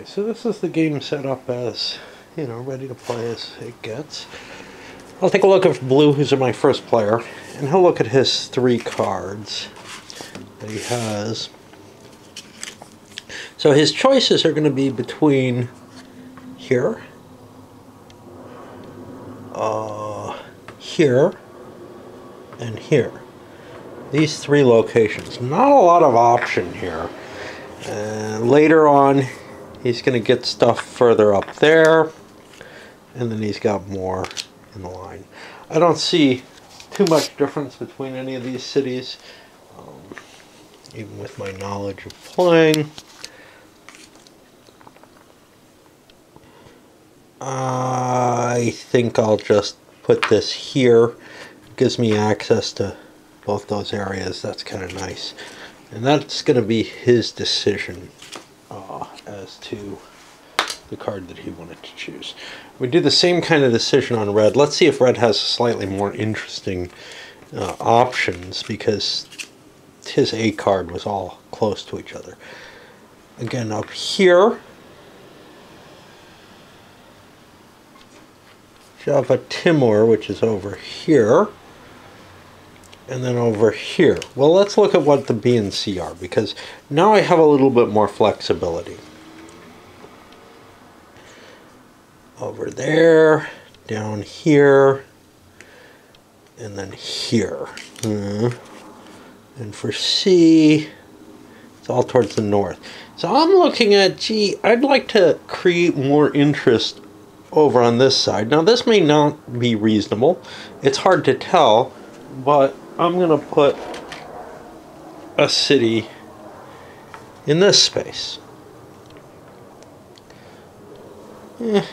So this is the game set up as, you know, ready to play as it gets. I'll take a look at Blue, who's my first player, and he'll look at his 3 cards that he has. So his choices are going to be between here, here, and here. These 3 locations. Not a lot of option here. Later on, he's going to get stuff further up there, and then he's got more in the line. I don't see too much difference between any of these cities, even with my knowledge of playing. I think I'll just put this here. It gives me access to both those areas. That's kind of nice. And that's going to be his decision as to the card that he wanted to choose. We do the same kind of decision on red. Let's see if red has slightly more interesting options, because his A card was all close to each other. Again, up here, Java Timor, which is over here, and then over here. Well, let's look at what the B and C are, because now I have a little bit more flexibility. Over there, down here, and then here. And for C, it's all towards the north. So I'm looking at, gee, I'd like to create more interest over on this side. Now this may not be reasonable. It's hard to tell, but I'm going to put a city in this space. See,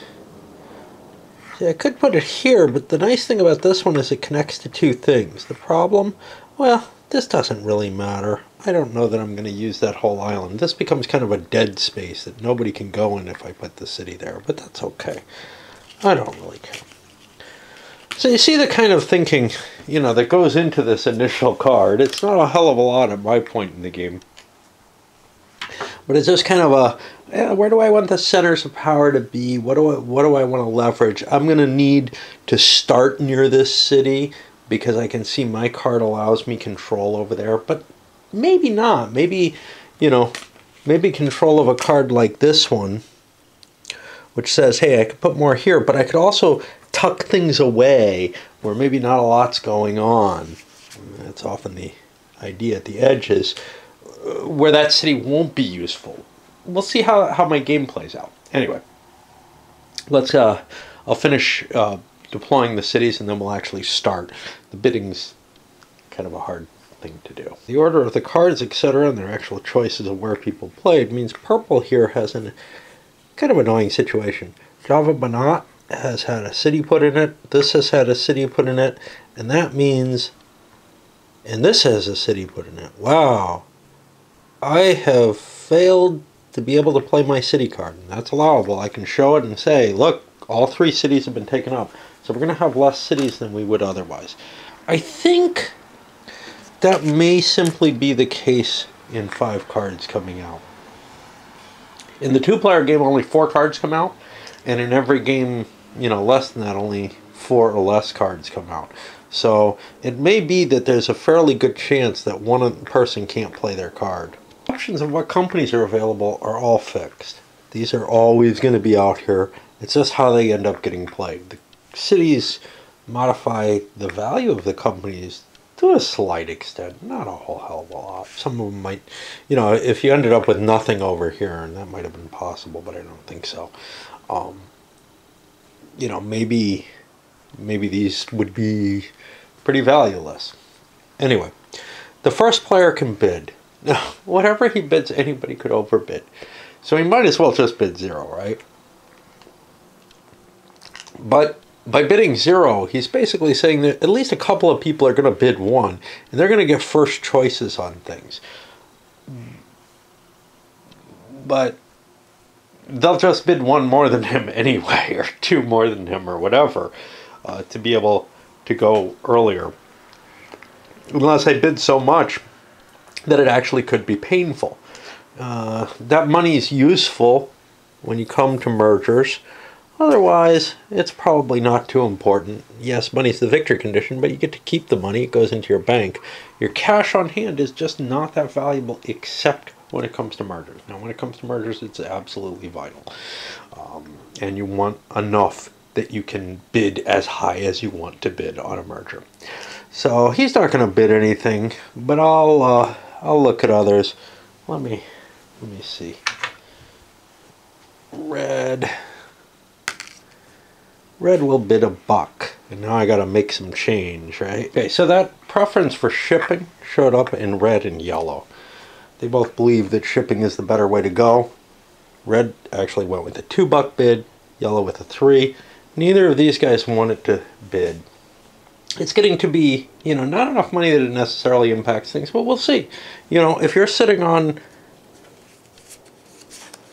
I could put it here, but the nice thing about this one is it connects to 2 things. The problem, well, this doesn't really matter. I don't know that I'm going to use that whole island. This becomes kind of a dead space that nobody can go in if I put the city there, but that's okay. I don't really care. So you see the kind of thinking, you know, that goes into this initial card. It's not a hell of a lot at my point in the game. But it's just kind of a, where do I want the centers of power to be? What do I want to leverage? I'm going to need to start near this city because I can see my card allows me control over there. But maybe not. Maybe, you know, maybe control of a card like this one, which says, hey, I could put more here, but I could also tuck things away where maybe not a lot's going on. That's often the idea at the edges, where that city won't be useful. We'll see how my game plays out. Anyway, let's I'll finish deploying the cities, and then we'll actually start. The bidding's kind of a hard thing to do. The order of the cards, etc., and their actual choices of where people played means purple here has a kind of annoying situation. Java Banat has had a city put in it, this has had a city put in it, and that means, and this has a city put in it. Wow. I have failed to be able to play my city card, and that's allowable. I can show it and say, look, all 3 cities have been taken up, so we're going to have less cities than we would otherwise. I think that may simply be the case in 5 cards coming out. In the 2-player game, only 4 cards come out, and in every game, you know, less than that, only 4 or less cards come out. So it may be that there's a fairly good chance that one person can't play their card. Options of what companies are available are all fixed. These are always going to be out here. It's just how they end up getting played. The cities modify the value of the companies to a slight extent, not a whole hell of a lot. Some of them might, you know, if you ended up with nothing over here, and that might have been possible, but I don't think so. You know, maybe these would be pretty valueless. Anyway, the first player can bid. Now, whatever he bids, anybody could overbid. So he might as well just bid 0, right? But by bidding 0, he's basically saying that at least a couple of people are going to bid 1, and they're going to get first choices on things. But they'll just bid 1 more than him anyway, or 2 more than him, or whatever, to be able to go earlier. Unless I bid so much that it actually could be painful. That money is useful when you come to mergers. Otherwise, it's probably not too important. Yes, money's the victory condition, but you get to keep the money. It goes into your bank. Your cash on hand is just not that valuable, except when it comes to mergers. Now, when it comes to mergers, it's absolutely vital. And you want enough that you can bid as high as you want to bid on a merger. So he's not going to bid anything, but I'll look at others. Let me see. Red will bid $1, and now I got to make some change, right? Okay, so that preference for shipping showed up in red and yellow. They both believe that shipping is the better way to go. Red actually went with a $2 bid, yellow with a 3. Neither of these guys wanted to bid. It's getting to be, not enough money that it necessarily impacts things, but we'll see. If you're sitting on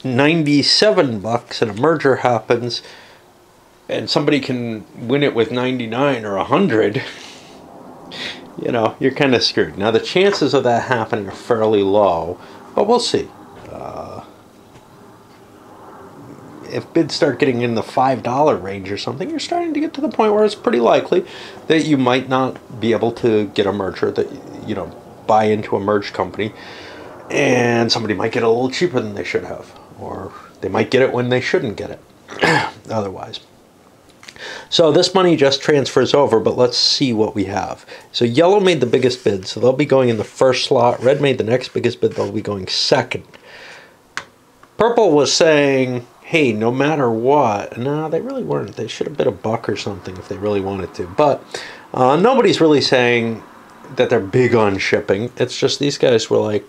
$97 and a merger happens, and somebody can win it with 99 or 100, you're kind of screwed. Now, the chances of that happening are fairly low, but we'll see. If bids start getting in the $5 range or something, you're starting to get to the point where it's pretty likely that you might not be able to get a merger, that, buy into a merged company, and somebody might get it a little cheaper than they should have, or they might get it when they shouldn't get it otherwise. So this money just transfers over, but let's see what we have. So yellow made the biggest bid, so they'll be going in the first slot. Red made the next biggest bid, they'll be going second. Purple was saying, hey, no matter what. No, they really weren't. They should have bid $1 or something if they really wanted to. But nobody's really saying that they're big on shipping. It's just these guys were like,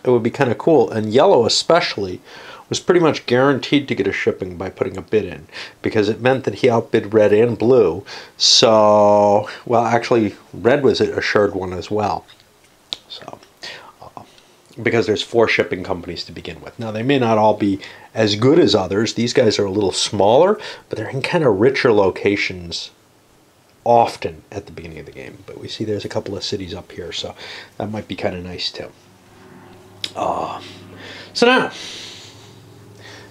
it would be kind of cool. And yellow especially was pretty much guaranteed to get a shipping by putting a bid in, because it meant that he outbid red and blue. So, well, actually, red was an assured one as well. So, because there's 4 shipping companies to begin with. Now, they may not all be as good as others. These guys are a little smaller, but they're in kind of richer locations often at the beginning of the game. But we see there's a couple of cities up here, so that might be kind of nice too. So now,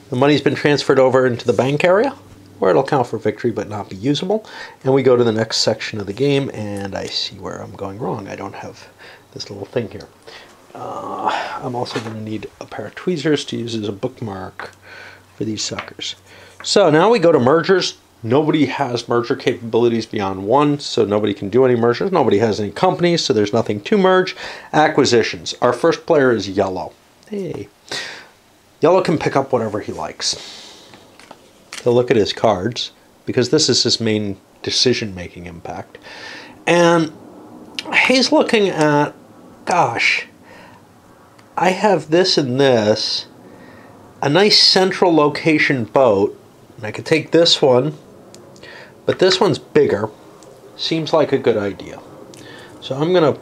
the money's been transferred over into the bank area, where it'll count for victory but not be usable. And we go to the next section of the game, and I see where I'm going wrong. I don't have this little thing here. I'm also going to need a pair of tweezers to use as a bookmark for these suckers. So now we go to mergers. Nobody has merger capabilities beyond 1, so nobody can do any mergers. Nobody has any companies, so there's nothing to merge. Acquisitions. Our first player is yellow. Hey. Yellow can pick up whatever he likes. He'll look at his cards, because this is his main decision-making impact. And he's looking at, gosh, I have this and this, a nice central location boat, and I could take this one, but this one's bigger. Seems like a good idea. So I'm going to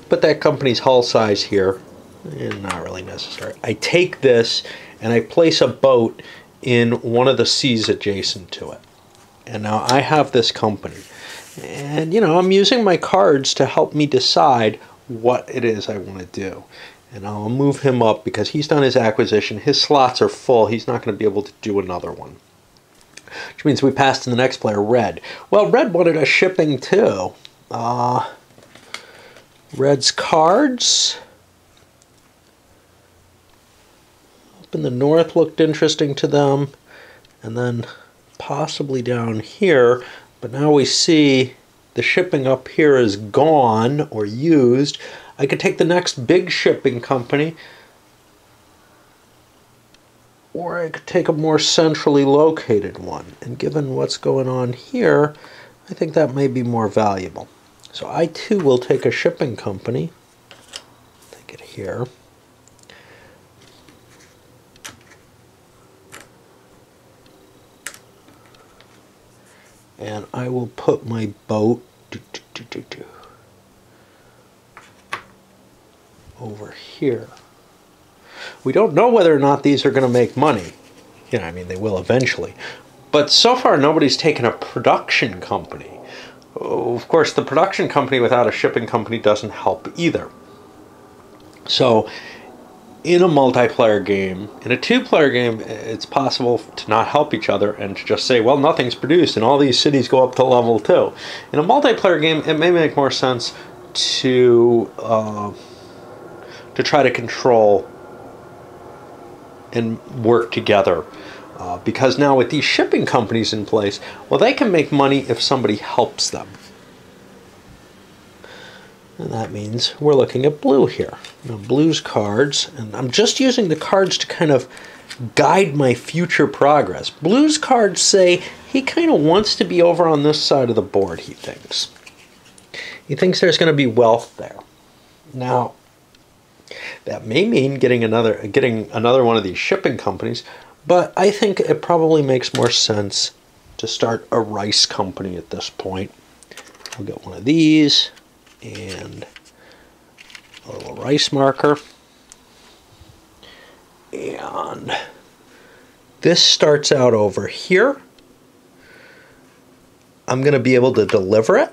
put that company's hull size here. Not really necessary. I take this and I place a boat in one of the seas adjacent to it. And now I have this company. And, I'm using my cards to help me decide what it is I want to do. And I'll move him up because he's done his acquisition. His slots are full. He's not going to be able to do another one. Which means we pass to the next player, red. Well, red wanted a shipping too. Red's cards up in the north looked interesting to them. And then possibly down here. But now we see the shipping up here is gone or used. I could take the next big shipping company, or I could take a more centrally located one. And given what's going on here, I think that may be more valuable. So I too will take a shipping company. Take it here. And I will put my boat over here. We don't know whether or not these are going to make money. I mean, they will eventually. But so far, nobody's taken a production company. Of course, the production company without a shipping company doesn't help either. So in a multiplayer game. In a two-player game, it's possible to not help each other and to just say, well, nothing's produced, and all these cities go up to level 2. In a multiplayer game, it may make more sense to try to control and work together. Because now with these shipping companies in place, well, they can make money if somebody helps them. And that means we're looking at blue here. Now blue's cards, and I'm just using the cards to kind of guide my future progress. Blue's cards say he kind of wants to be over on this side of the board, he thinks. He thinks there's going to be wealth there. Now, that may mean getting another one of these shipping companies, but I think it probably makes more sense to start a rice company at this point. We'll get one of these and a little rice marker. And this starts out over here. I'm going to be able to deliver it.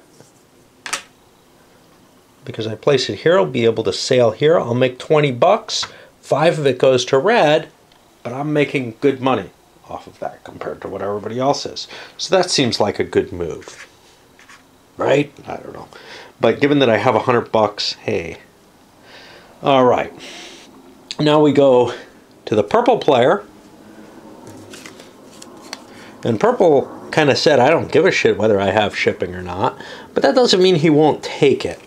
Because I place it here, I'll be able to sail here. I'll make 20 bucks. 5 of it goes to red, but I'm making good money off of that compared to what everybody else is. So that seems like a good move. Right? I don't know. But given that I have 100 bucks, hey. All right. Now we go to the purple player. And purple kind of said, I don't give a shit whether I have shipping or not. But that doesn't mean he won't take it.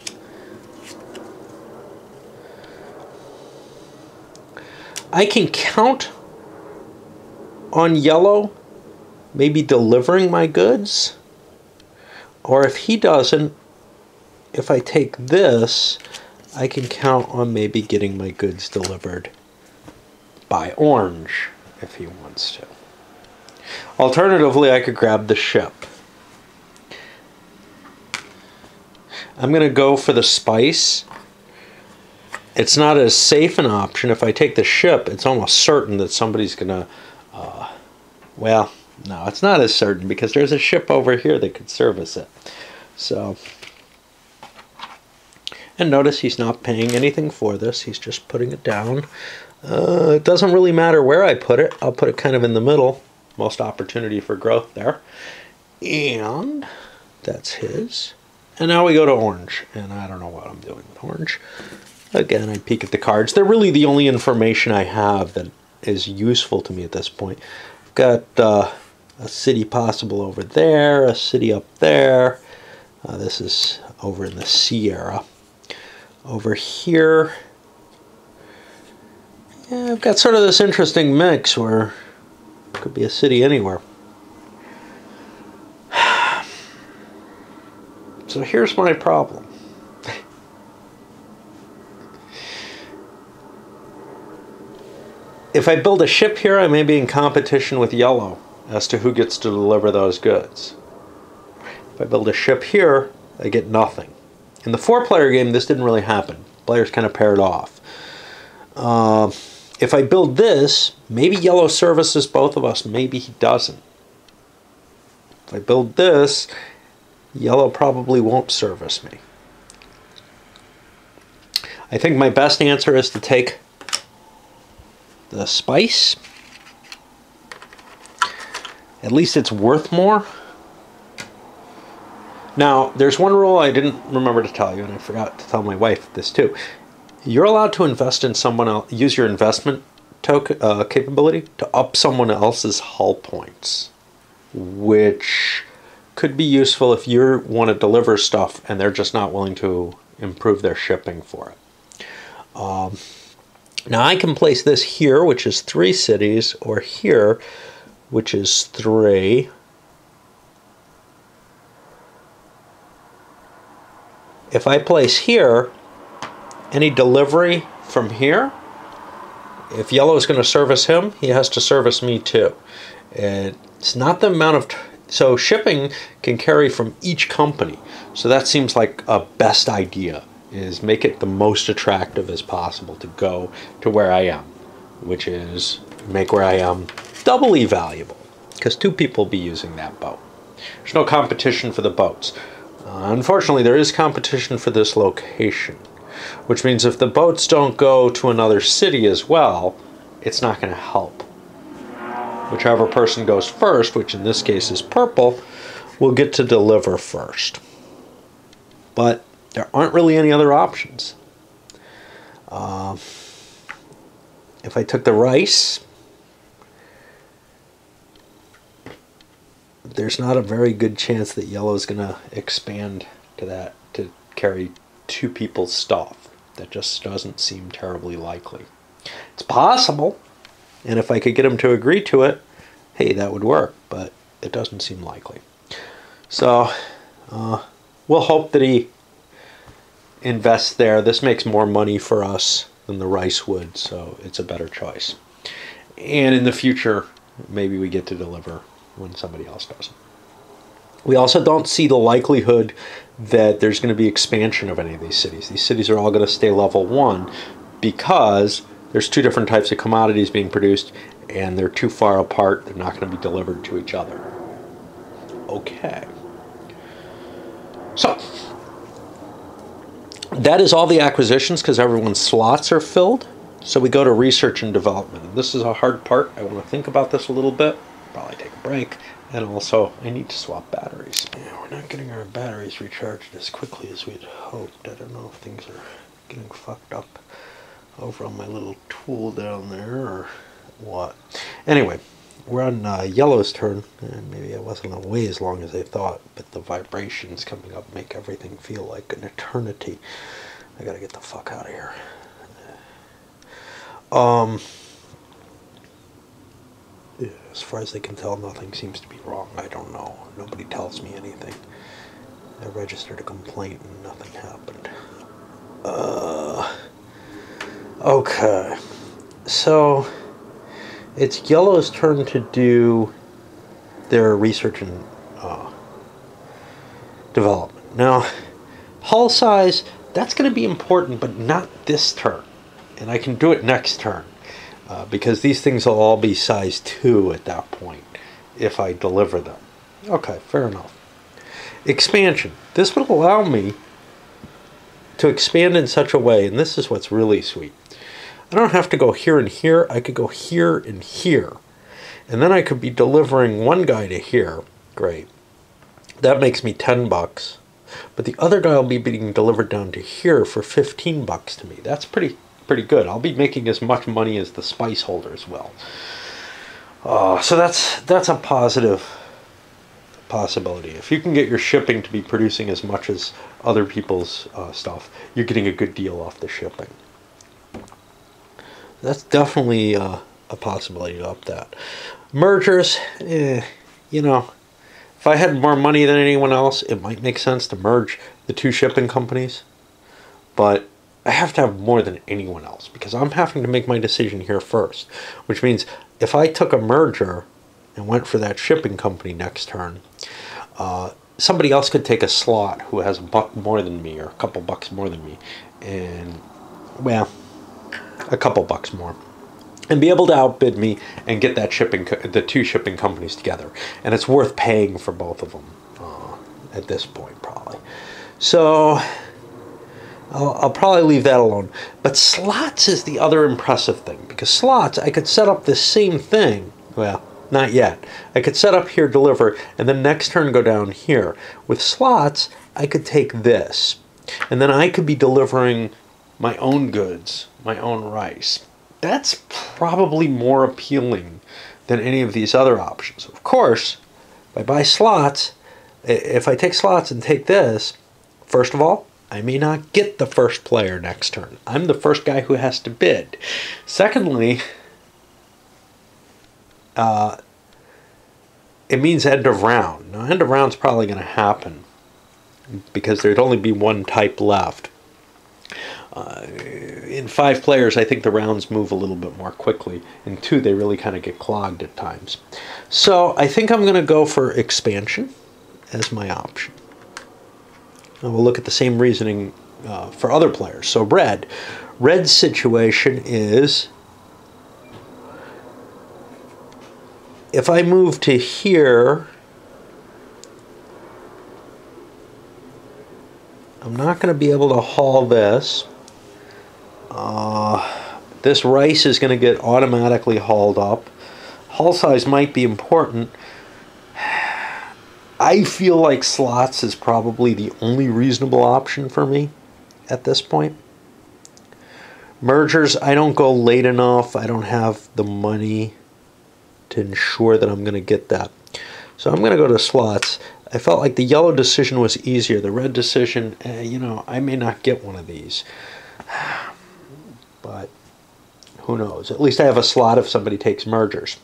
I can count on yellow maybe delivering my goods. Or if he doesn't, if I take this, I can count on maybe getting my goods delivered by orange if he wants to. Alternatively, I could grab the ship. I'm going to go for the spice. It's not as safe an option. If I take the ship, it's almost certain that somebody's going to, well, no, it's not as certain because there's a ship over here that could service it. So, and notice he's not paying anything for this. He's just putting it down. It doesn't really matter where I put it. I'll put it kind of in the middle. Most opportunity for growth there. And that's his. And now we go to orange. And I don't know what I'm doing with orange. Again, I peek at the cards. They're really the only information I have that is useful to me at this point. I've got a city possible over there, a city up there. This is over in the Sierra. Over here, yeah, I've got sort of this interesting mix where it could be a city anywhere. So here's my problem. If I build a ship here, I may be in competition with yellow as to who gets to deliver those goods. If I build a ship here, I get nothing. In the 4-player game, this didn't really happen. Players kind of paired off. If I build this, maybe yellow services both of us, maybe he doesn't. If I build this, yellow probably won't service me. I think my best answer is to take the spice. At least it's worth more. Now, there's one rule I didn't remember to tell you, and I forgot to tell my wife this too. You're allowed to invest in someone else, use your investment capability to up someone else's hull points, which could be useful if you want to deliver stuff and they're just not willing to improve their shipping for it. Now I can place this here, which is 3 cities, or here, which is 3. If I place here, any delivery from here, if yellow is going to service him, he has to service me too. It's not the amount of... So shipping can carry from each company. So that seems like a best idea, is make it the most attractive as possible to go to where I am, which is make where I am doubly valuable, because 2 people will be using that boat. There's no competition for the boats. Unfortunately, there is competition for this location. which means if the boats don't go to another city as well, it's not going to help. Whichever person goes first, which in this case is purple, will get to deliver first. But there aren't really any other options. If I took the rice, there's not a very good chance that yellow is going to expand to that to carry two people's stuff. That just doesn't seem terribly likely. It's possible, and if I could get him to agree to it, hey, that would work, but it doesn't seem likely. So we'll hope that he invests there. This makes more money for us than the rice would, so it's a better choice. And in the future, maybe we get to deliver when somebody else does. We also don't see the likelihood that there's going to be expansion of any of these cities. These cities are all going to stay level 1 because there's two different types of commodities being produced and they're too far apart. They're not going to be delivered to each other. Okay. So that is all the acquisitions because everyone's slots are filled. So we go to research and development. And this is a hard part. I want to think about this a little bit. Probably take a break. And also, I need to swap batteries. Yeah, we're not getting our batteries recharged as quickly as we'd hoped. I don't know if things are getting fucked up over on my little tool down there or what. Anyway, we're on yellow's turn. And maybe I wasn't away as long as I thought, but the vibrations coming up make everything feel like an eternity. I gotta get the fuck out of here. Yeah, as far as they can tell, nothing seems to be wrong. I don't know. Nobody tells me anything. I registered a complaint and nothing happened. Okay. So, it's yellow's turn to do their research and development. Now, hull size, that's going to be important, but not this turn. And I can do it next turn. Because these things will all be size 2 at that point if I deliver them. Okay, fair enough. Expansion. This would allow me to expand in such a way, and this is what's really sweet. I don't have to go here and here. I could go here and here. And then I could be delivering one guy to here. Great. That makes me $10. But the other guy will be being delivered down to here for $15 to me. That's pretty good. I'll be making as much money as the spice holders will. So that's a positive possibility. If you can get your shipping to be producing as much as other people's stuff, you're getting a good deal off the shipping. That's definitely a possibility to up that. Mergers, you know, if I had more money than anyone else, it might make sense to merge the two shipping companies. But I have to have more than anyone else because I'm having to make my decision here first. Which means if I took a merger and went for that shipping company next turn, somebody else could take a slot who has $1 more than me or a couple bucks more than me. And, well, a couple bucks more. And be able to outbid me and get that the two shipping companies together. And it's worth paying for both of them at this point, probably. So I'll probably leave that alone. But slots is the other impressive thing. Because slots, I could set up this same thing. Well, not yet. I could set up here, deliver, and then next turn go down here. With slots, I could take this. And then I could be delivering my own goods, my own rice. That's probably more appealing than any of these other options. Of course, if I buy slots, if I take slots and take this, first of all, I may not get the first player next turn. I'm the first guy who has to bid. Secondly, it means end of round. Now, end of round's probably going to happen because there'd only be one type left. In 5 players, I think the rounds move a little bit more quickly. In 2, they really kind of get clogged at times. So I think I'm going to go for expansion as my option. And we'll look at the same reasoning for other players. So red. Red's situation is, if I move to here, I'm not going to be able to haul this. This rice is going to get automatically hauled up. Hull size might be important. I feel like slots is probably the only reasonable option for me at this point. Mergers, I don't go late enough. I don't have the money to ensure that I'm going to get that. So I'm going to go to slots. I felt like the yellow decision was easier. The red decision, you know, I may not get one of these. But who knows? At least I have a slot if somebody takes mergers.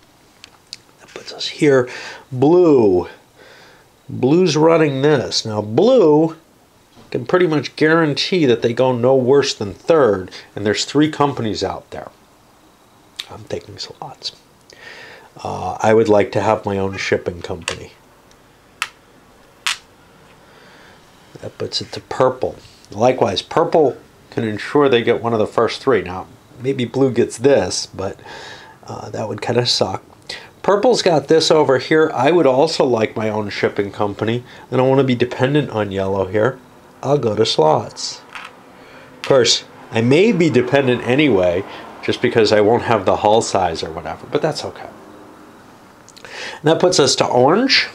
That puts us here. Blue. Blue's running this. Now blue can pretty much guarantee that they go no worse than third, and there's 3 companies out there. I'm taking slots. I would like to have my own shipping company. That puts it to purple. Likewise, purple can ensure they get one of the first 3. Now, maybe blue gets this, but that would kind of suck. Purple's got this over here. I would also like my own shipping company. I don't want to be dependent on yellow here. I'll go to slots. Of course, I may be dependent anyway, just because I won't have the hull size or whatever, but that's okay. And that puts us to orange.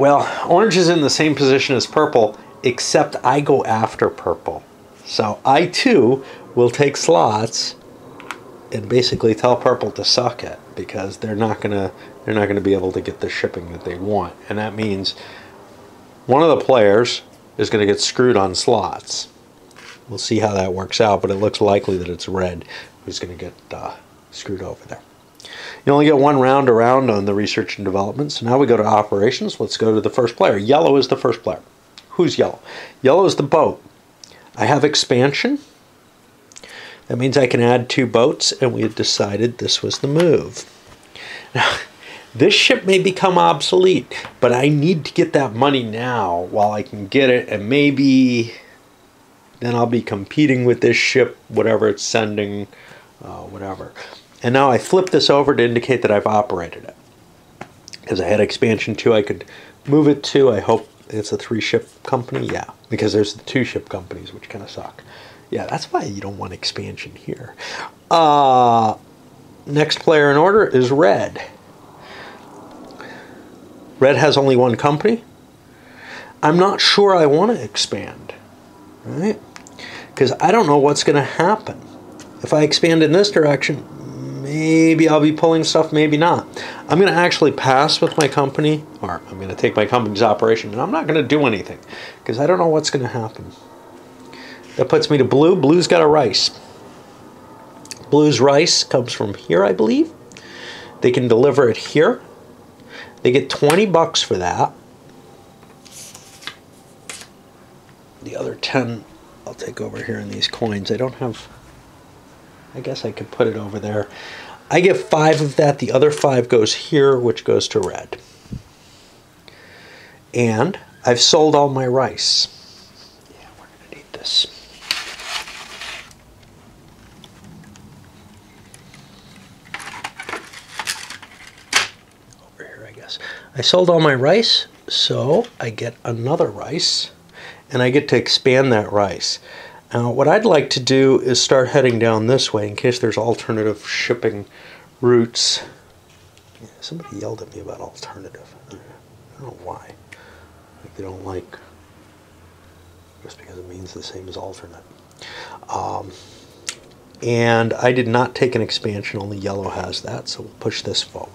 Well, orange is in the same position as purple, except I go after purple. So I too will take slots and basically tell purple to suck it, because they're not gonna be able to get the shipping that they want, and that means one of the players is going to get screwed on slots. We'll see how that works out, but it looks likely that it's red who's going to get screwed over there. You only get 1 round around on the research and development, so now we go to operations. Let's go to the first player. Yellow is the first player. Who's yellow? Yellow is the boat. I have expansion. That means I can add 2 boats, and we had decided this was the move. Now, this ship may become obsolete, but I need to get that money now while I can get it, and maybe then I'll be competing with this ship, whatever it's sending, whatever. And now I flip this over to indicate that I've operated it. Because I had expansion 2, I could move it to, I hope it's a 3-ship company, yeah, because there's the 2-ship companies, which kind of suck. Yeah, that's why you don't want expansion here. Next player in order is red. Red has only 1 company. I'm not sure I want to expand, right? Because I don't know what's going to happen. If I expand in this direction, maybe I'll be pulling stuff, maybe not. I'm going to actually pass with my company, or I'm going to take my company's operation, and I'm not going to do anything, because I don't know what's going to happen. That puts me to blue. Blue's got a rice. Blue's rice comes from here, I believe. They can deliver it here. They get 20 bucks for that. The other 10 I'll take over here in these coins. I don't have, I guess I could put it over there. I get 5 of that. The other 5 goes here, which goes to red. And I've sold all my rice. Yeah, we're going to need this. I sold all my rice, so I get another rice, and I get to expand that rice. Now, what I'd like to do is start heading down this way in case there's alternative shipping routes. Yeah, somebody yelled at me about alternative. I don't know why. Like they don't like, just because it means the same as alternate. And I did not take an expansion, only yellow has that, so we'll push this forward.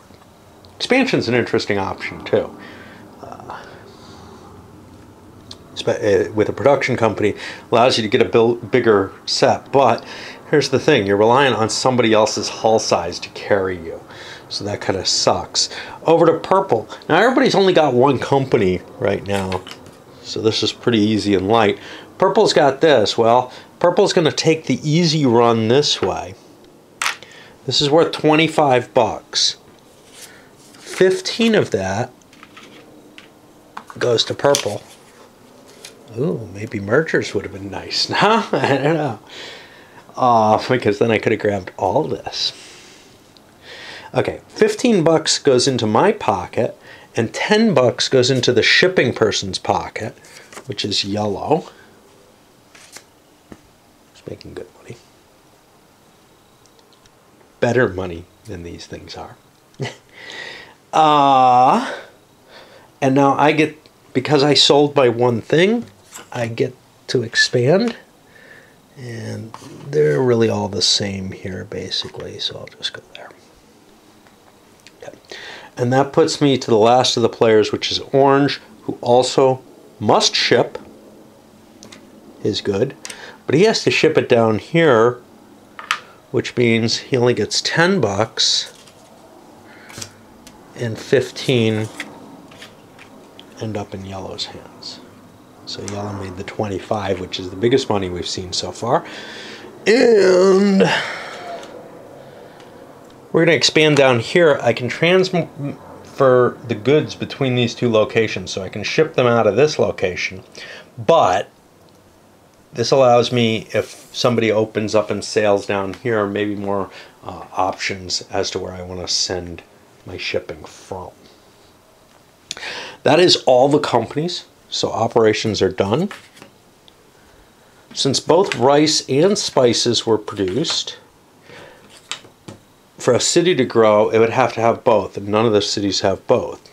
Expansion's an interesting option too. With a production company, allows you to get a bigger set, but here's the thing, you're relying on somebody else's hull size to carry you, so that kind of sucks. Over to purple. Now everybody's only got 1 company right now, so this is pretty easy and light. Purple's got this. Well, purple's going to take the easy run this way. This is worth 25 bucks. 15 of that goes to purple. Ooh, maybe mergers would have been nice. No, I don't know. Because then I could have grabbed all this. Okay, 15 bucks goes into my pocket, and 10 bucks goes into the shipping person's pocket, which is yellow. Making good money. Better money than these things are. And now I get, because I sold my one thing, I get to expand. And they're really all the same here, basically, so I'll just go there. Okay. And that puts me to the last of the players, which is Orange, who also must ship his good. But he has to ship it down here, which means he only gets $10, and 15 end up in Yellow's hands. So Yellow made the 25, which is the biggest money we've seen so far. And we're going to expand down here. I can transfer the goods between these two locations, so I can ship them out of this location. But this allows me, if somebody opens up in sales down here, maybe more options as to where I want to send my shipping from. That is all the companies. So operations are done. Since both rice and spices were produced, for a city to grow, it would have to have both, and none of the cities have both.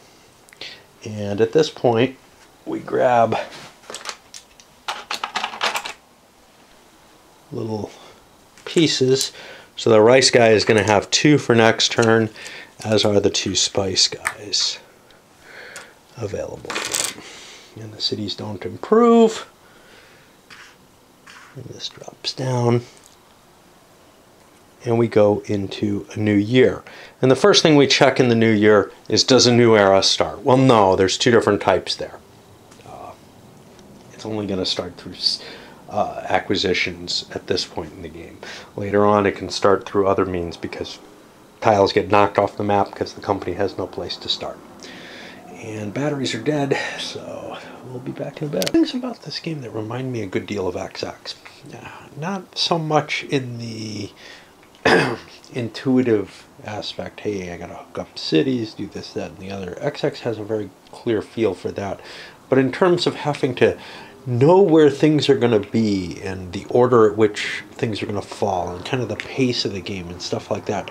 And at this point, we grab little pieces. So the rice guy is going to have 2 for next turn, as are the 2 spice guys available for them. And the cities don't improve. And this drops down. And we go into a new year. And the first thing we check in the new year is, does a new era start? Well, no, there's 2 different types there. It's only going to start through acquisitions at this point in the game. Later on, it can start through other means because tiles get knocked off the map because the company has no place to start. And batteries are dead, so we'll be back in a bit. Things about this game that remind me a good deal of XX. Not so much in the intuitive aspect, hey, I gotta hook up cities, do this, that, and the other. XX has a very clear feel for that. But in terms of having to know where things are going to be and the order at which things are going to fall and kind of the pace of the game and stuff like that,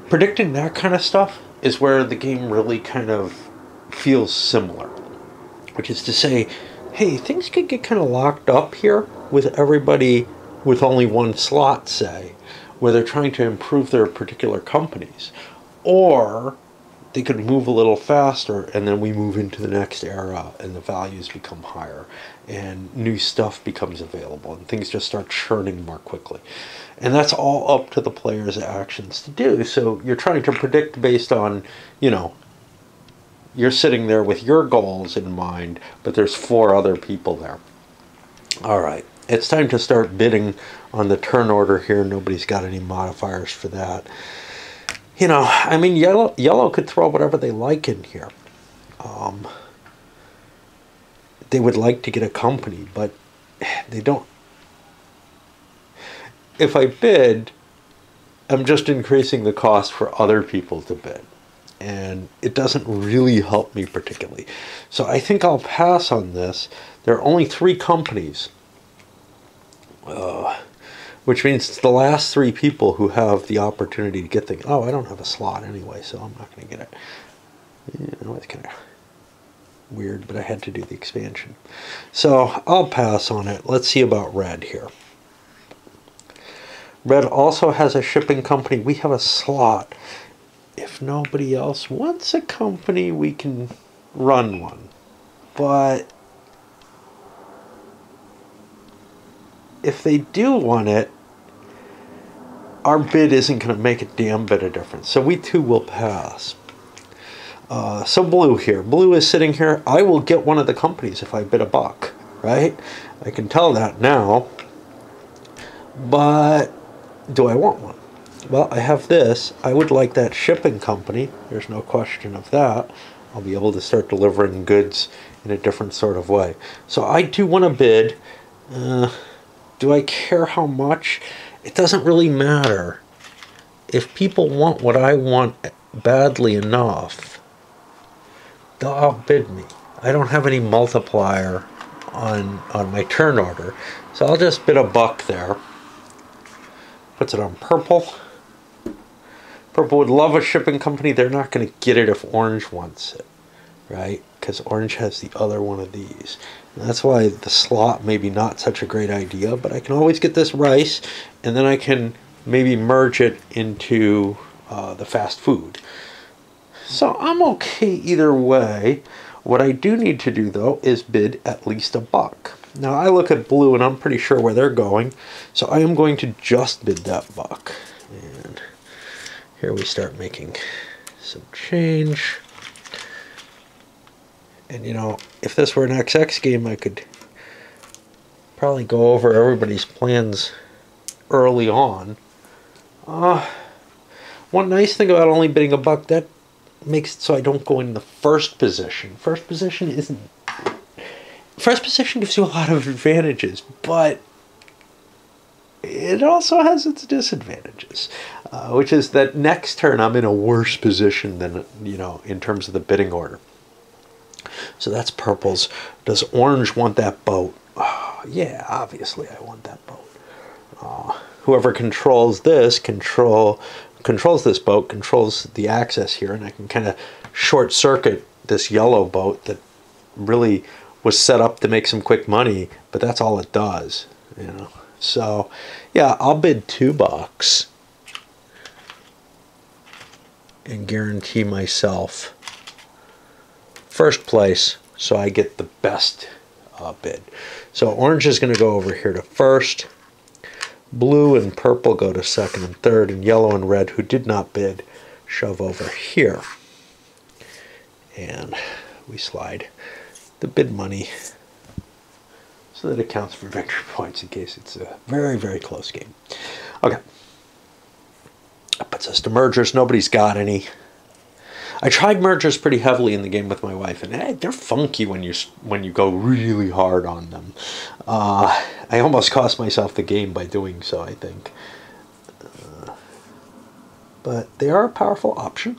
predicting that kind of stuff is where the game really kind of feels similar, which is to say, hey, things could get kind of locked up here with everybody with only one slot, say, where they're trying to improve their particular companies, or they could move a little faster and then we move into the next era and the values become higher and new stuff becomes available and things just start churning more quickly. And that's all up to the player's actions to do. So you're trying to predict based on, you know, you're sitting there with your goals in mind, but there's 4 other people there. All right, it's time to start bidding on the turn order here. Nobody's got any modifiers for that. You know, I mean, yellow could throw whatever they like in here. They would like to get a company, but they don't. If I bid, I'm just increasing the cost for other people to bid. And it doesn't really help me particularly. So I think I'll pass on this. There are only 3 companies, which means it's the last 3 people who have the opportunity to get things. Oh, I don't have a slot anyway, so I'm not going to get it. You know, it's kind of weird, but I had to do the expansion. So I'll pass on it. Let's see about red here. Red also has a shipping company. We have a slot. If nobody else wants a company, we can run one. But if they do want it, our bid isn't going to make a damn bit of difference. So we too will pass. So blue here. Blue is sitting here. I will get one of the companies if I bid $1, right? I can tell that now. But do I want one? Well, I have this. I would like that shipping company. There's no question of that. I'll be able to start delivering goods in a different sort of way. So I do want to bid. Do I care how much? It doesn't really matter. If people want what I want badly enough, they'll outbid me. I don't have any multiplier on my turn order. So I'll just bid $1 there. Puts it on purple. Purple would love a shipping company. They're not going to get it if orange wants it, right? Because orange has the other one of these. And that's why the slot maybe not such a great idea, but I can always get this rice, and then I can maybe merge it into the fast food. So I'm okay either way. What I do need to do, though, is bid at least $1. Now, I look at blue, and I'm pretty sure where they're going, so I am going to just bid that $1. And here we start making some change. And, you know, if this were an XX game, I could probably go over everybody's plans early on. One nice thing about only bidding $1, that makes it so I don't go in the first position. First position gives you a lot of advantages, but it also has its disadvantages, which is that next turn I'm in a worse position than, you know, in terms of the bidding order. So that's purple's. Does orange want that boat? Oh, yeah, obviously I want that boat. Whoever controls this controls this boat, controls the access here, and I can kind of short circuit this yellow boat that really was set up to make some quick money, but that's all it does, you know. So yeah, I'll bid $2 and guarantee myself first place, so I get the best bid. So orange is going to go over here to first. Blue and purple go to second and third, and yellow and red, who did not bid, shove over here. And we slide the bid money so that it counts for victory points in case it's a very, very close game. Okay. That puts us to mergers. Nobody's got any. I tried mergers pretty heavily in the game with my wife, and they're funky when you go really hard on them. I almost cost myself the game by doing so, I think. But they are a powerful option.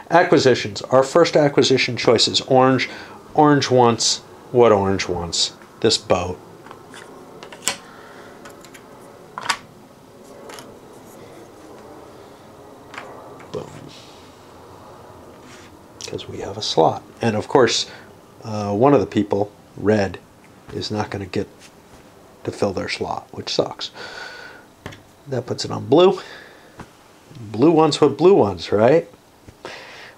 Acquisitions. Our first acquisition choice is orange. Orange wants what orange wants. This boat. Boom. Because we have a slot. And of course, one of the people, red, is not going to get to fill their slot, which sucks. That puts it on blue. Blue wants what blue wants, right?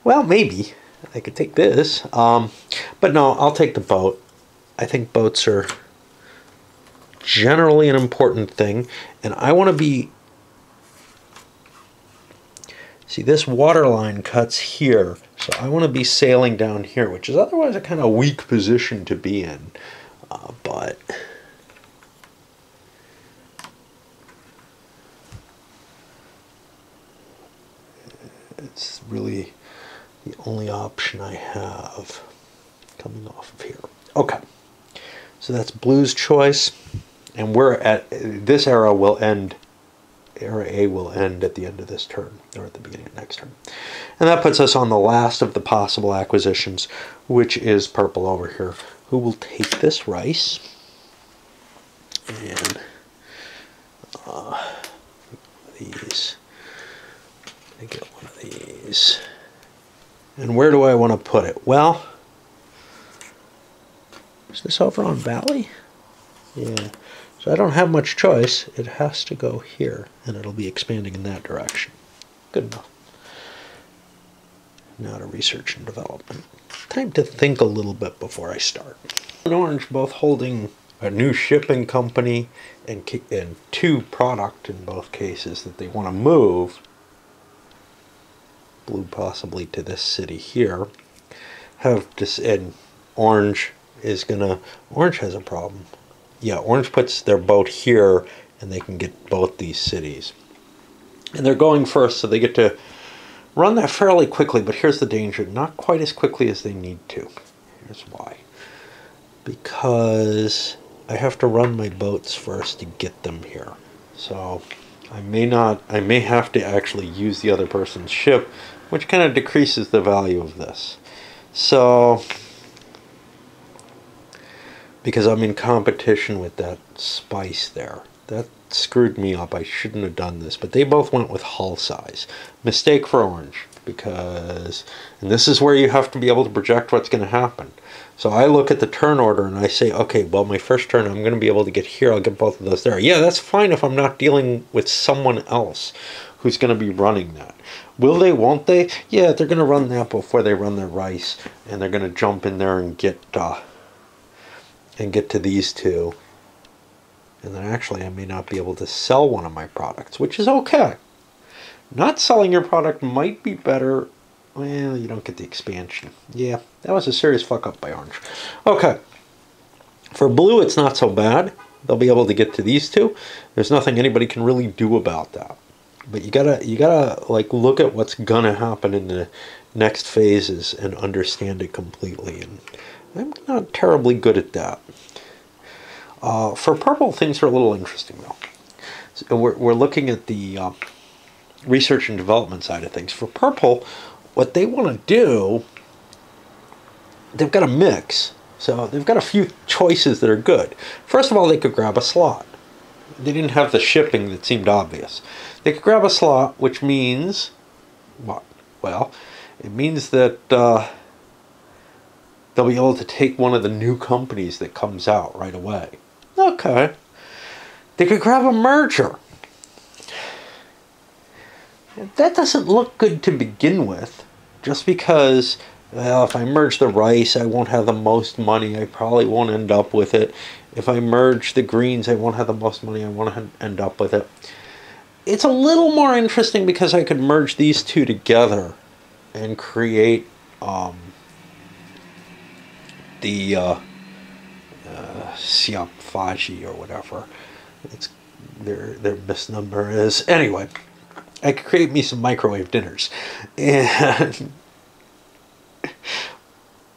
Well, maybe. I could take this. But no, I'll take the boat. I think boats are generally an important thing. And I want to be... See, this water line cuts here. So I want to be sailing down here, which is otherwise a kind of weak position to be in. But it's really the only option I have coming off of here. Okay, so that's blue's choice, and we're at this era will end. Era A will end at the end of this turn, or at the beginning of next turn. And that puts us on the last of the possible acquisitions, which is purple over here, who will take this rice and these. I get one of these. And where do I want to put it? Well, is this over on Valley? Yeah. So I don't have much choice. It has to go here, and it'll be expanding in that direction. Good enough. Now to research and development. Time to think a little bit before I start. And orange both holding a new shipping company and two product in both cases that they want to move. Blue possibly to this city here. And orange is gonna. Orange has a problem. Yeah, orange puts their boat here, and they can get both these cities. And they're going first, so they get to run that fairly quickly, but here's the danger. Not quite as quickly as they need to. Here's why. Because I have to run my boats first to get them here. So I may have to actually use the other person's ship, which kind of decreases the value of this. So, because I'm in competition with that spice there. screwed me up. I shouldn't have done this, but they both went with hull size. Mistake for orange, because, and this is where you have to be able to project what's going to happen. So I look at the turn order and I say, okay, well, my first turn, I'm going to be able to get here. I'll get both of those there. Yeah, that's fine if I'm not dealing with someone else who's going to be running that. Will they, won't they? Yeah, they're going to run that before they run their rice, and they're going to jump in there and get to these two. And then actually I may not be able to sell one of my products, which is okay. Not selling your product might be better. Well, you don't get the expansion. Yeah, that was a serious fuck up by orange. Okay. For blue, it's not so bad. They'll be able to get to these two. There's nothing anybody can really do about that. But you gotta like look at what's gonna happen in the next phases and understand it completely. And I'm not terribly good at that. For purple, things are a little interesting though. So we're looking at the research and development side of things. For purple, what they want to do, they've got a mix. So they've got a few choices that are good. First of all, they could grab a slot. They didn't have the shipping that seemed obvious. They could grab a slot, which means what? Well, it means that they'll be able to take one of the new companies that comes out right away. Okay. They could grab a merger. That doesn't look good to begin with, just because, well, if I merge the rice, I won't have the most money. I probably won't end up with it. If I merge the greens, I won't have the most money. I won't end up with it. It's a little more interesting because I could merge these two together and create the Siap Faji or whatever it's their misnumber is. Anyway, I could create me some microwave dinners, and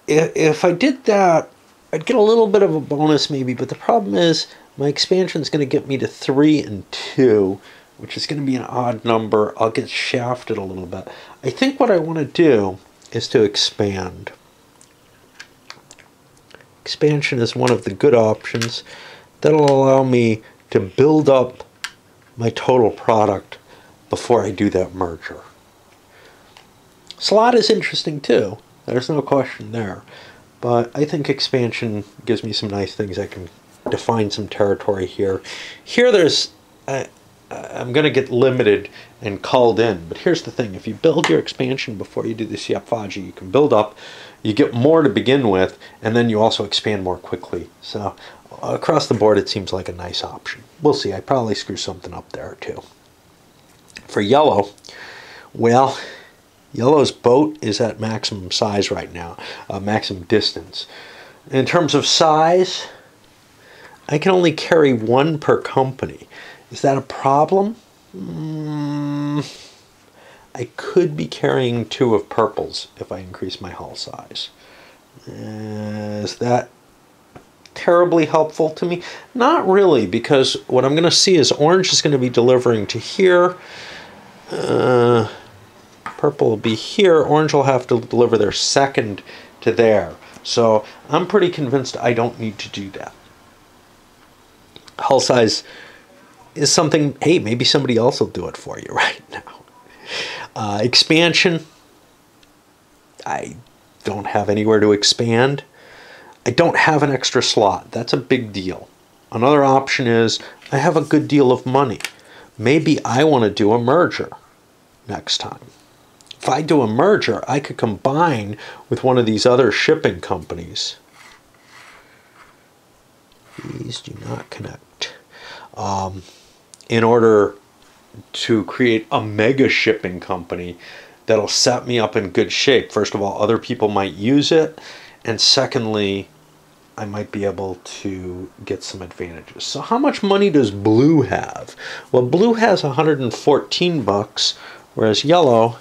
if I did that, I'd get a little bit of a bonus maybe. But the problem is my expansion is going to get me to 3 and 2, which is going to be an odd number. I'll get shafted a little bit. I think what I want to do is to expand. Expansion is one of the good options that'll allow me to build up my total product before I do that merger. Slot is interesting too. There's no question there. But I think expansion gives me some nice things. I can define some territory here. Here there's, I'm going to get limited and called in. But here's the thing. If you build your expansion before you do the Siap Faji, you can build up, you get more to begin with, and then you also expand more quickly. So across the board, it seems like a nice option. We'll see. I probably screw something up there too. For yellow, well, yellow's boat is at maximum size right now, maximum distance. In terms of size, I can only carry 1 per company. Is that a problem? I could be carrying 2 of purples if I increase my hull size. Is that terribly helpful to me? Not really, because what I'm going to see is orange is going to be delivering to here. Purple will be here. Orange will have to deliver their second to there. So I'm pretty convinced I don't need to do that. Hull size is something, hey, maybe somebody else will do it for you right now. Expansion, I don't have anywhere to expand. I don't have an extra slot. That's a big deal. Another option is I have a good deal of money. Maybe I want to do a merger next time. If I do a merger, I could combine with one of these other shipping companies. These do not connect. In order to create a mega shipping company that'll set me up in good shape. First of all, other people might use it. And secondly, I might be able to get some advantages. So how much money does blue have? Well, blue has 114 bucks, whereas yellow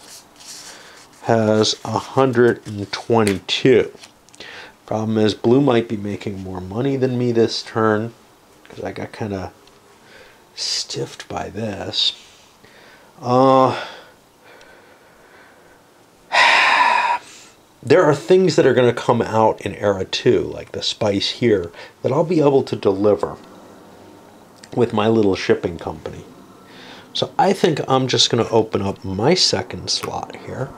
has 122. Problem is, blue might be making more money than me this turn, because I got kind of stiffed by this. There are things that are going to come out in Era 2, like the spice here, that I'll be able to deliver. with my little shipping company. So I think I'm just going to open up my second slot here.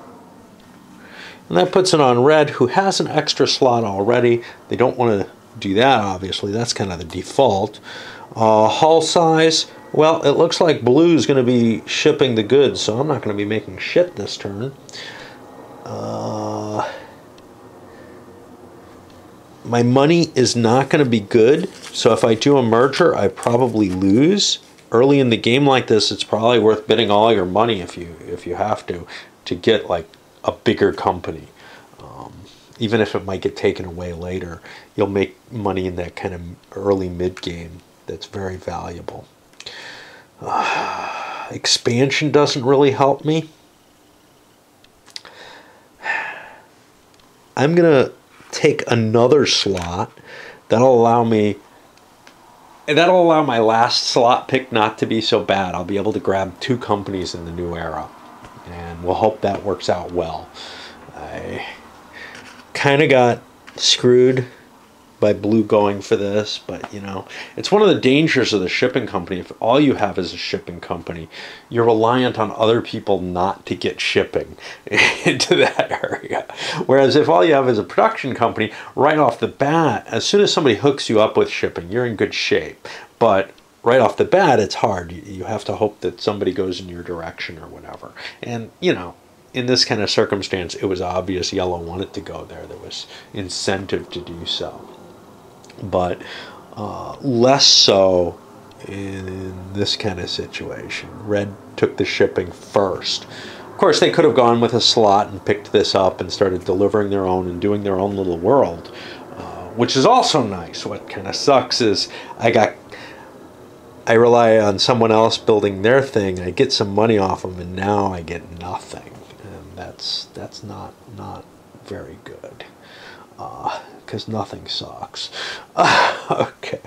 And that puts it on red, who has an extra slot already. They don't want to do that, obviously. That's kind of the default. Hull size, well, it looks like blue is going to be shipping the goods, so I'm not going to be making shit this turn. My money is not going to be good, so if I do a merger, I probably lose. Early in the game like this, it's probably worth bidding all your money if you have to get like a bigger company. Even if it might get taken away later, you'll make money in that kind of early mid-game that's very valuable. Expansion doesn't really help me. I'm going to take another slot. That'll allow my last slot pick not to be so bad. I'll be able to grab 2 companies in the new era, and we'll hope that works out well. I kind of got screwed by blue going for this, but you know, it's one of the dangers of the shipping company. If all you have is a shipping company, you're reliant on other people not to get shipping into that area. Whereas if all you have is a production company, right off the bat, as soon as somebody hooks you up with shipping, you're in good shape. But right off the bat, it's hard. You have to hope that somebody goes in your direction or whatever. And you know, in this kind of circumstance, it was obvious yellow wanted to go there. There was incentive to do so. But less so in this kind of situation. Red took the shipping first. Of course, they could have gone with a slot and picked this up and started delivering their own and doing their own little world, which is also nice. What kind of sucks is I rely on someone else building their thing. I get some money off them, and now I get nothing, and that's not very good. Because nothing sucks. Okay.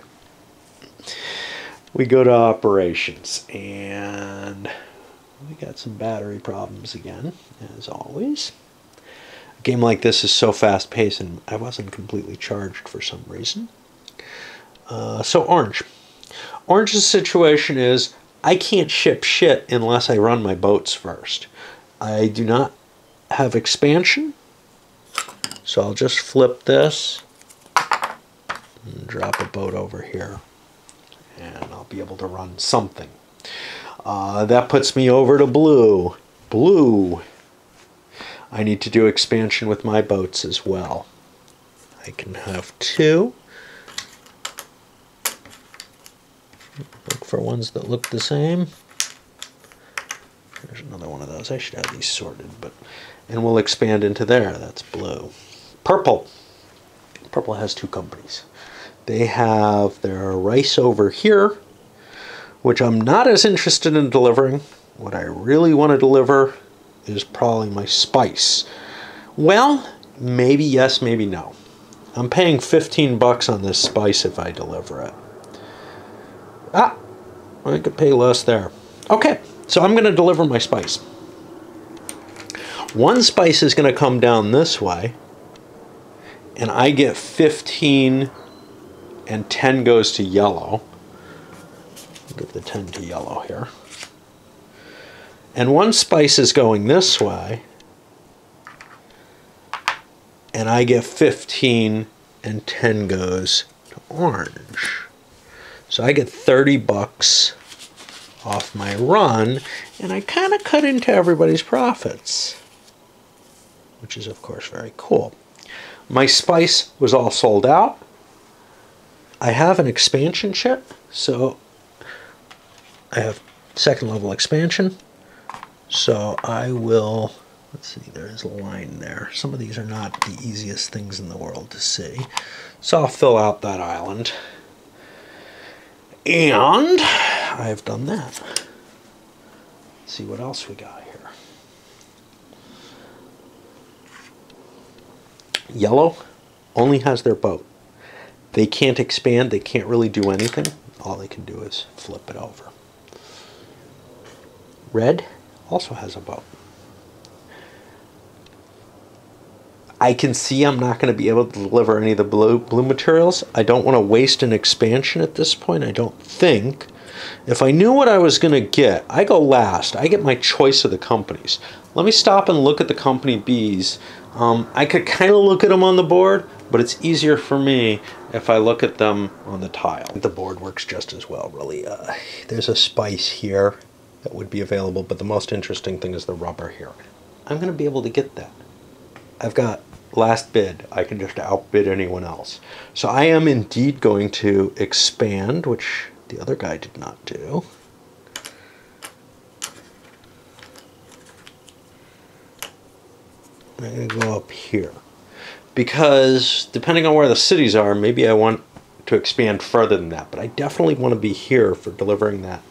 We go to operations, and we got some battery problems again, as always. A game like this is so fast-paced, and I wasn't completely charged for some reason. So orange. Orange's situation is I can't ship shit unless I run my boats first. I do not have expansion. So I'll just flip this and drop a boat over here, and I'll be able to run something. That puts me over to blue. Blue. I need to do expansion with my boats as well. I can have 2. Look for ones that look the same. There's another one of those. I should have these sorted, and we'll expand into there. That's blue. Purple. Purple has 2 companies. They have their rice over here, which I'm not as interested in delivering. What I really want to deliver is probably my spice. Well, maybe yes, maybe no. I'm paying 15 bucks on this spice if I deliver it. I could pay less there. Okay, so I'm going to deliver my spice. 1 spice is going to come down this way, and I get 15, and 10 goes to yellow. I'll give the 10 to yellow here. And 1 spice is going this way, and I get 15, and 10 goes to orange. So I get 30 bucks off my run, and I kind of cut into everybody's profits, which is, of course, very cool. My spice was all sold out. I have an expansion ship, so I have 2nd level expansion. So I will, let's see, there is a line there. Some of these are not the easiest things in the world to see. So I'll fill out that island. And I've done that. Let's see what else we got here. Yellow only has their boat. They can't expand. They can't really do anything. All they can do is flip it over. Red also has a boat. I can see I'm not going to be able to deliver any of the blue materials. I don't want to waste an expansion at this point, I don't think. If I knew what I was going to get, I go last. I get my choice of the companies. Let me stop and look at the company B's. I could kind of look at them on the board, but it's easier for me if I look at them on the tile. The board works just as well, really. There's a spice here that would be available, but the most interesting thing is the rubber here. I'm going to be able to get that. I've got last bid. I can just outbid anyone else. So I am indeed going to expand, which the other guy did not do. I'm going to go up here. Because depending on where the cities are, maybe I want to expand further than that. But I definitely want to be here for delivering that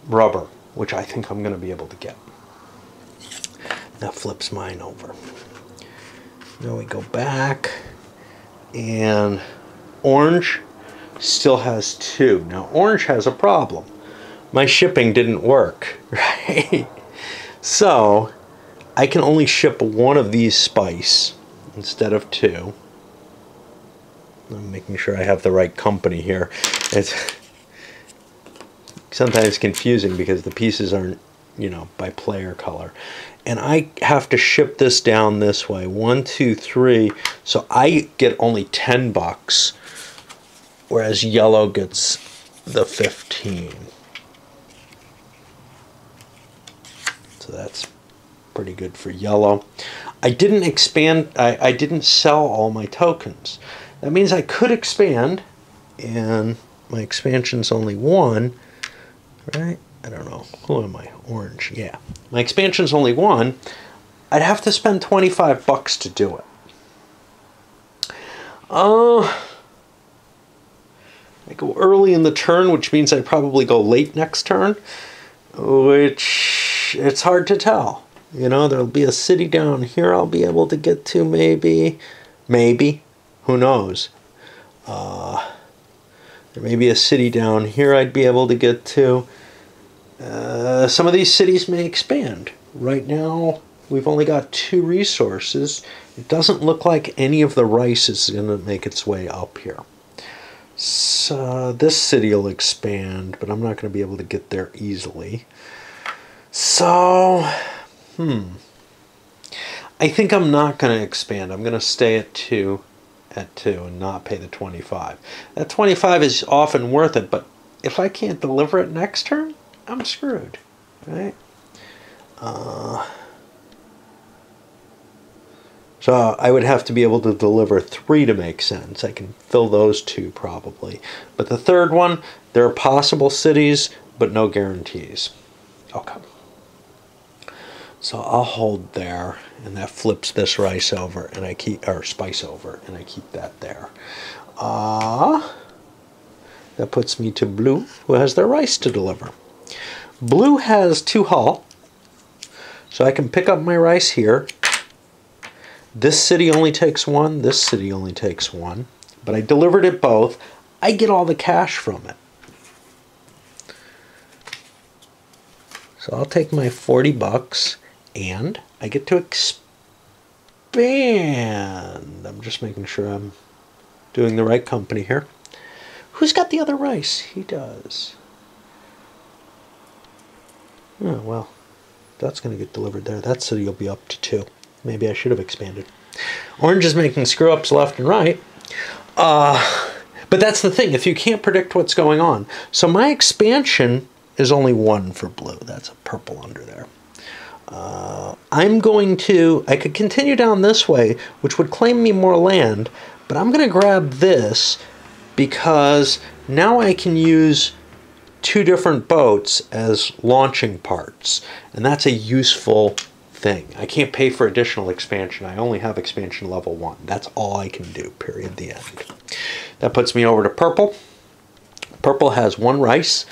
rubber, which I think I'm going to be able to get. That flips mine over. Now we go back, and orange still has 2. Now orange has a problem. My shipping didn't work, right? So I can only ship 1 of these spice instead of 2. I'm making sure I have the right company here. It's sometimes confusing because the pieces aren't, you know, by player color. And I have to ship this down this way. 1, 2, 3. So I get only $10, whereas yellow gets the 15. So that's pretty good for yellow. I didn't expand. I didn't sell all my tokens. That means I could expand, and my expansion's only 1, right? I don't know. Who am I? Orange. Yeah. My expansion's only 1. I'd have to spend $25 to do it. I go early in the turn, which means I probably go late next turn, which it's hard to tell. You know, there'll be a city down here I'll be able to get to, maybe. Maybe. Who knows? There may be a city down here I'd be able to get to. Some of these cities may expand. Right now, we've only got 2 resources. It doesn't look like any of the rice is going to make its way up here. So this city will expand, but I'm not going to be able to get there easily. So, I think I'm not going to expand. I'm going to stay at 2 and not pay the 25. That 25 is often worth it, but if I can't deliver it next turn, I'm screwed, right? So I would have to be able to deliver 3 to make sense. I can fill those 2 probably. But the third one, there are possible cities, but no guarantees. Okay. So I'll hold there, and that flips this rice over, and I keep, or spice over, and I keep that there. That puts me to blue, who has their rice to deliver. Blue has 2 hull, so I can pick up my rice here. This city only takes 1, this city only takes 1, but I delivered it both. I get all the cash from it. So I'll take my $40 and I get to expand. I'm just making sure I'm doing the right company here. Who's got the other rice? He does. Oh, well, that's going to get delivered there. That city will be up to 2. Maybe I should have expanded. Orange is making screw-ups left and right. But that's the thing. If you can't predict what's going on. So my expansion is only 1 for blue. That's a purple under there. I'm going to... I could continue down this way, which would claim me more land. But I'm going to grab this because now I can use 2 different boats as launching parts. And that's a useful thing. I can't pay for additional expansion. I only have expansion level 1. That's all I can do, period, the end. That puts me over to purple. Purple has 1 rice.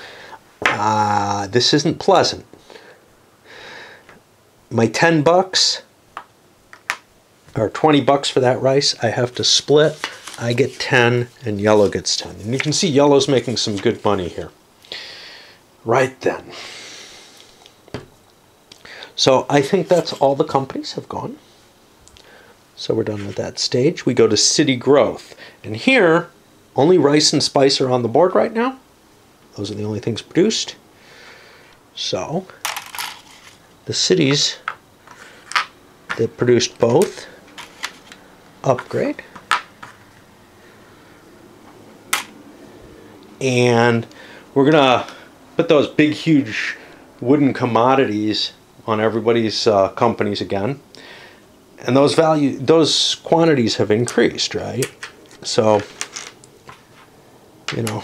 This isn't pleasant. My $10 or $20 for that rice, I have to split. I get 10 and yellow gets 10. And you can see yellow's making some good money here. Right then. So I think that's all the companies have gone. So we're done with that stage. We go to city growth. And here, only rice and spice are on the board right now. Those are the only things produced. So the cities that produced both upgrade. And we're gonna put those big, huge wooden commodities on everybody's companies again. And those quantities have increased, right? So, you know,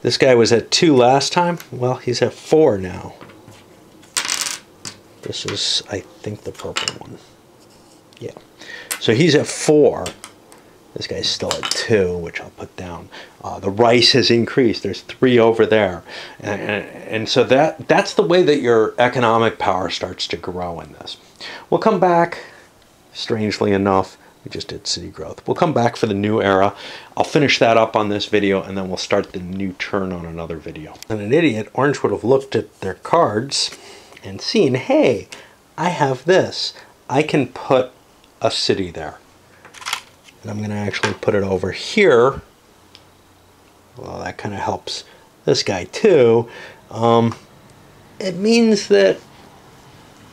this guy was at 2 last time. Well, he's at 4 now. This is, I think, the purple one. Yeah. So he's at 4. This guy's still at 2, which I'll put down. The rice has increased. There's 3 over there. And so that's the way that your economic power starts to grow in this. We'll come back, strangely enough. We just did city growth. We'll come back for the new era. I'll finish that up on this video, and then we'll start the new turn on another video. And an idiot, Orange would have looked at their cards and seen, hey, I have this. I can put a city there. And I'm going to actually put it over here. Well, that kind of helps this guy too. It means that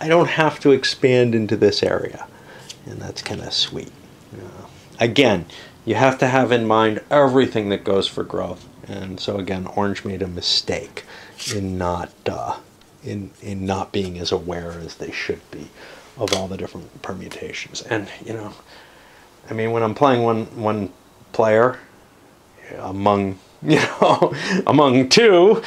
I don't have to expand into this area. And that's kind of sweet. Again, you have to have in mind everything that goes for growth. And so again, Orange made a mistake in not not being as aware as they should be of all the different permutations. And you know, I mean, when I'm playing one player among, you know, among 2,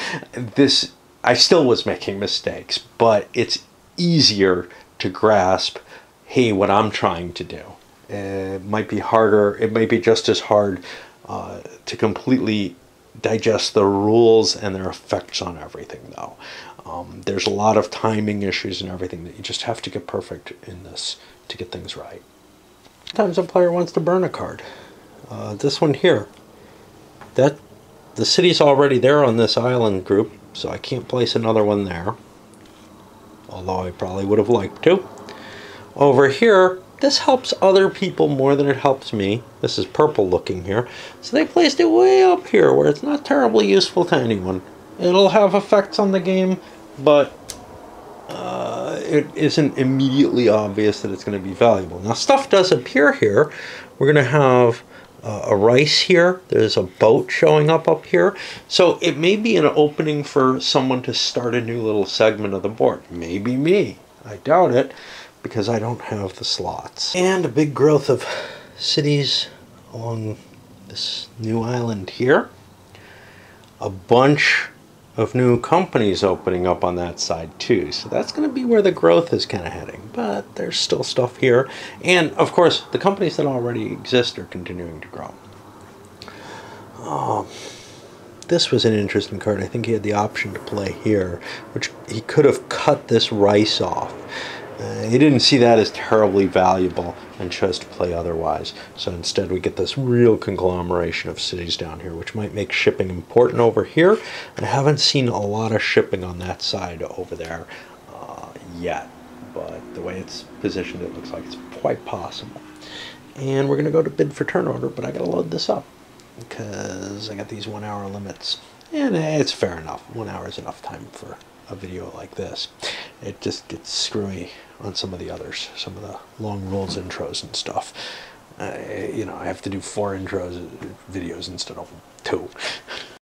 I still was making mistakes, but it's easier to grasp, hey, what I'm trying to do. It might be harder, it might be just as hard to completely digest the rules and their effects on everything, though. There's a lot of timing issues and everything that you just have to get perfect in this to get things right. Sometimes a player wants to burn a card. This one here, the city's already there on this island group, so I can't place another one there, although I probably would have liked to. Over here, this helps other people more than it helps me. This is purple looking here, so they placed it way up here where it's not terribly useful to anyone. It'll have effects on the game, but it isn't immediately obvious that it's going to be valuable. Now stuff does appear here. We're going to have a rice here. There's a boat showing up here. So it may be an opening for someone to start a new little segment of the board. Maybe me. I doubt it because I don't have the slots. And a big growth of cities along this new island here. A bunch of new companies opening up on that side too. So that's going to be where the growth is kind of heading. But there's still stuff here. And of course, the companies that already exist are continuing to grow. This was an interesting card. I think he had the option to play here, which he could have cut this rice off. He didn't see that as terribly valuable and chose to play otherwise. So instead we get this real conglomeration of cities down here, which might make shipping important over here. And I haven't seen a lot of shipping on that side over there yet. But the way it's positioned, it looks like it's quite possible. And we're going to go to bid for turn order, but I got to load this up because I got these 1 hour limits. And it's fair enough. 1 hour is enough time for a video like this. It just gets screwy on some of the others, some of the long rules intros and stuff. You know, I have to do 4 intros videos instead of 2.